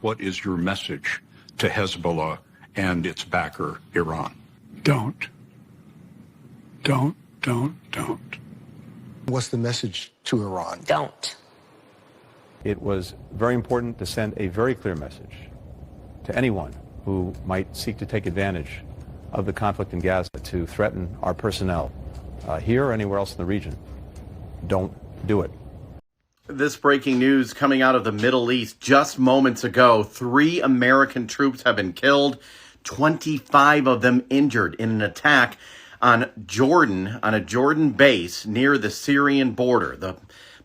What is your message to Hezbollah and its backer, Iran? Don't. What's the message to Iran? Don't. It was very important to send a very clear message to anyone who might seek to take advantage of the conflict in Gaza to threaten our personnel here or anywhere else in the region. Don't do it. This breaking news coming out of the Middle East just moments ago. 3 American troops have been killed, 25 of them injured in an attack on a Jordan base near the Syrian border. The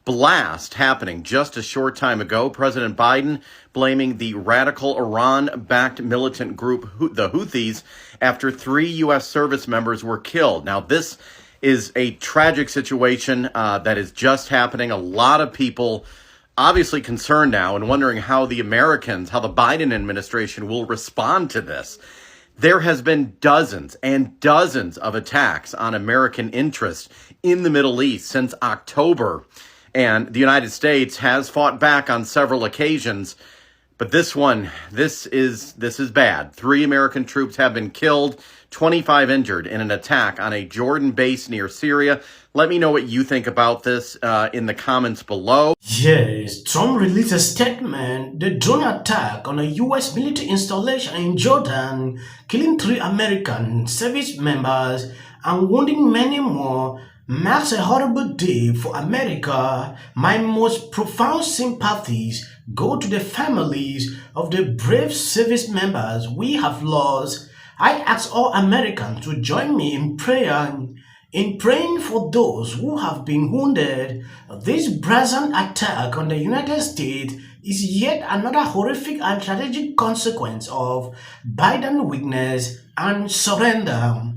blast happening just a short time ago. President Biden blaming the radical Iran-backed militant group, the Houthis, after 3 U.S. service members were killed. Now, this is a tragic situation that is just happening. A lot of people obviously concerned now and wondering how the Biden administration will respond to this. There has been dozens and dozens of attacks on American interests in the Middle East since October, and the United States has fought back on several occasions. But this is bad. 3 American troops have been killed, 25 injured in an attack on a Jordan base near Syria. Let me know what you think about this in the comments below. Yes, Trump released a statement. The drone attack on a U.S. military installation in Jordan, killing 3 American service members and wounding many more, marks a horrible day for America. My most profound sympathies go to the families of the brave service members we have lost. I ask all Americans to join me in praying for those who have been wounded. This brazen attack on the United States is yet another horrific and tragic consequence of Biden's weakness and surrender.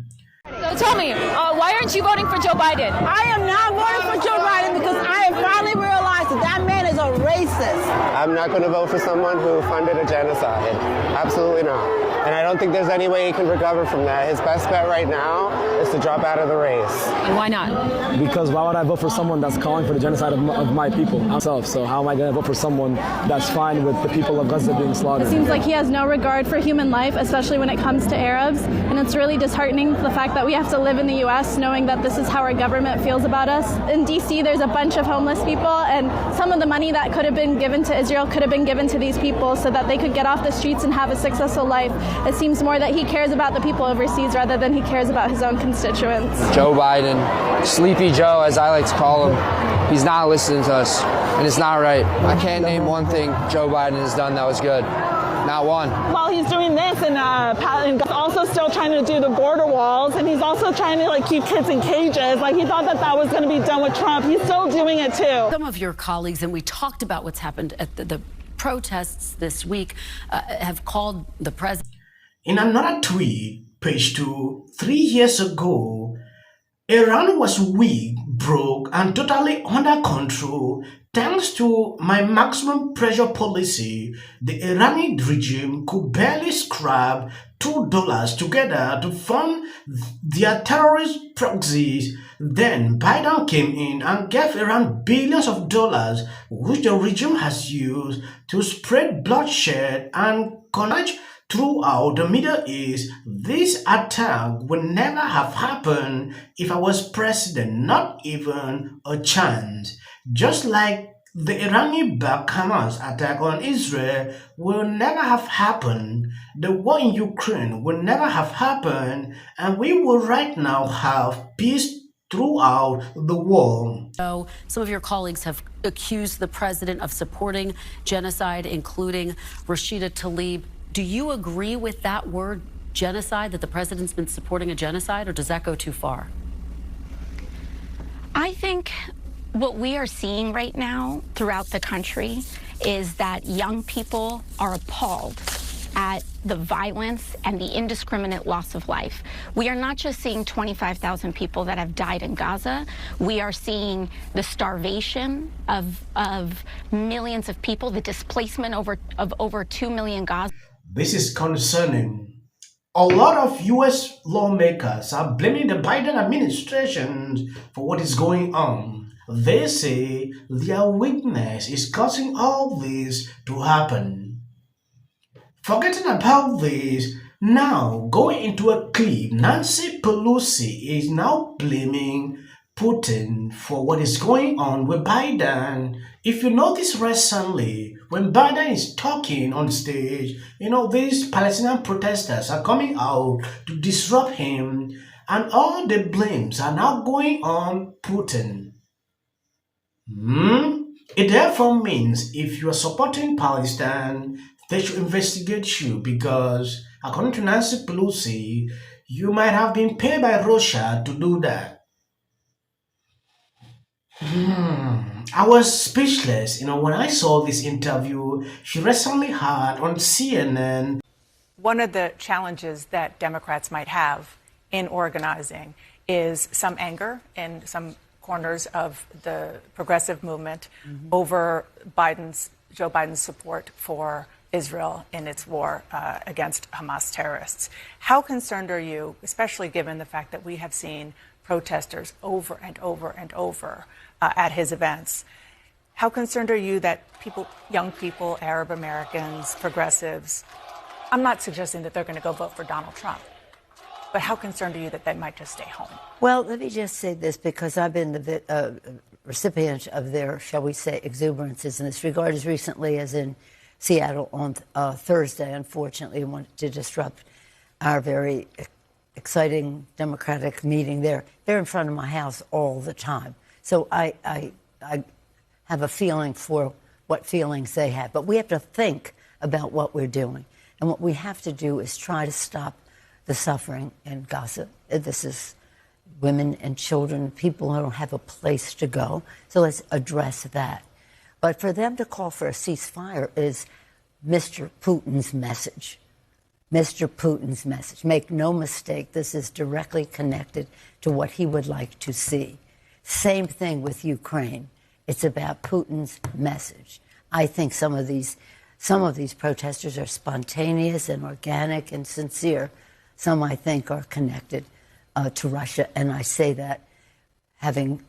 So tell me, why aren't you voting for Joe Biden? I am not voting for Joe Biden because I have finally realized that man is a racist. I'm not going to vote for someone who funded a genocide. Absolutely not. And I don't think there's any way he can recover from that. His best bet right now is to drop out of the race. And why not? Because why would I vote for someone that's calling for the genocide of my people myself? So how am I going to vote for someone that's fine with the people of Gaza being slaughtered? It seems like he has no regard for human life, especially when it comes to Arabs. And it's really disheartening, the fact that we have to live in the U.S. knowing that this is how our government feels about us. In D.C., there's a bunch of homeless people, and some of the money that could have been given to Israel could have been given to these people so that they could get off the streets and have a successful life. It seems more that he cares about the people overseas rather than he cares about his own constituents. Joe Biden, Sleepy Joe, as I like to call him, he's not listening to us, and it's not right. I can't name one thing Joe Biden has done that was good. Not one. While he's doing this and also still trying to do the border walls, and he's also trying to keep kids in cages. He thought that was going to be done with Trump. He's still doing it too. Some of your colleagues, and we talked about what's happened at the protests this week, have called the president. In another tweet, page 2, 3 years ago, Iran was weak, broke, and totally under control. Thanks to my maximum pressure policy, the Iranian regime could barely scrap $2 together to fund their terrorist proxies. Then Biden came in and gave Iran billions of dollars, which the regime has used to spread bloodshed and carnage throughout the Middle East. This attack would never have happened if I was president, not even a chance. Just like the Iranian-backed Hamas attack on Israel will never have happened, the war in Ukraine will never have happened, and we will right now have peace throughout the world. So some of your colleagues have accused the president of supporting genocide, including Rashida Tlaib. Do you agree with that word, genocide, that the president's been supporting a genocide, or does that go too far? I think what we are seeing right now throughout the country is that young people are appalled at the violence and the indiscriminate loss of life. We are not just seeing 25,000 people that have died in Gaza. We are seeing the starvation of millions of people, the displacement of over 2 million Gazans. This is concerning. A lot of U.S. lawmakers are blaming the Biden administration for what is going on. They say their weakness is causing all this to happen. Forgetting about this, now going into a clip, Nancy Pelosi is now blaming Putin for what is going on with Biden. If you notice recently, when Biden is talking on stage, these Palestinian protesters are coming out to disrupt him, and all the blames are now going on Putin. It therefore means if you are supporting Palestine, they should investigate you because, according to Nancy Pelosi, you might have been paid by Russia to do that. I was speechless, when I saw this interview she recently had on CNN. One of the challenges that Democrats might have in organizing is some anger in some corners of the progressive movement over Joe Biden's support for Israel in its war against Hamas terrorists. How concerned are you, especially given the fact that we have seen protesters over and over and over at his events? How concerned are you that young people, Arab Americans, progressives, I'm not suggesting that they're going to go vote for Donald Trump, but how concerned are you that they might just stay home? Well, let me just say this, because I've been the recipient of their, shall we say, exuberances in this regard as recently as in Seattle on Thursday, unfortunately, wanted to disrupt our very exciting Democratic meeting there. They're in front of my house all the time. So I have a feeling for what feelings they have. But we have to think about what we're doing. And what we have to do is try to stop the suffering in Gaza. This is women and children, people who don't have a place to go. So let's address that. But for them to call for a ceasefire is Mr. Putin's message. Mr. Putin's message. Make no mistake, this is directly connected to what he would like to see. Same thing with Ukraine. It's about Putin's message. I think some of these protesters are spontaneous and organic and sincere. Some, I think, are connected to Russia. And I say that having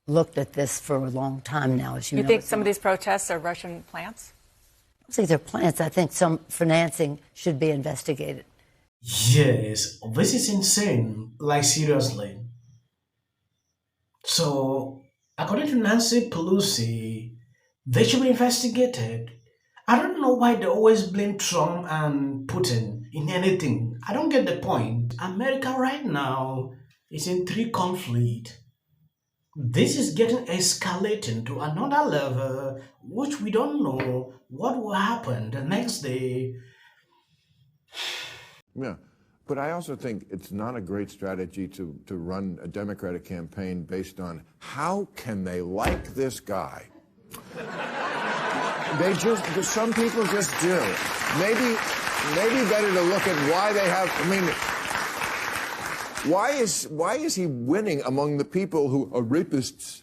looked at this for a long time now, as you know. You think some of these protests are Russian plants? I don't think they're plants. I think some financing should be investigated. Yes, this is insane. Like, seriously. So, according to Nancy Pelosi, they should be investigated. I don't know why they always blame Trump and Putin in anything. I don't get the point. America right now is in 3 conflicts. This is getting escalating to another level, which we don't know what will happen the next day. Yeah, but I also think it's not a great strategy to run a Democratic campaign based on how can they like this guy. Some people just do. Maybe better to look at why they have, why is he winning among the people who are rapists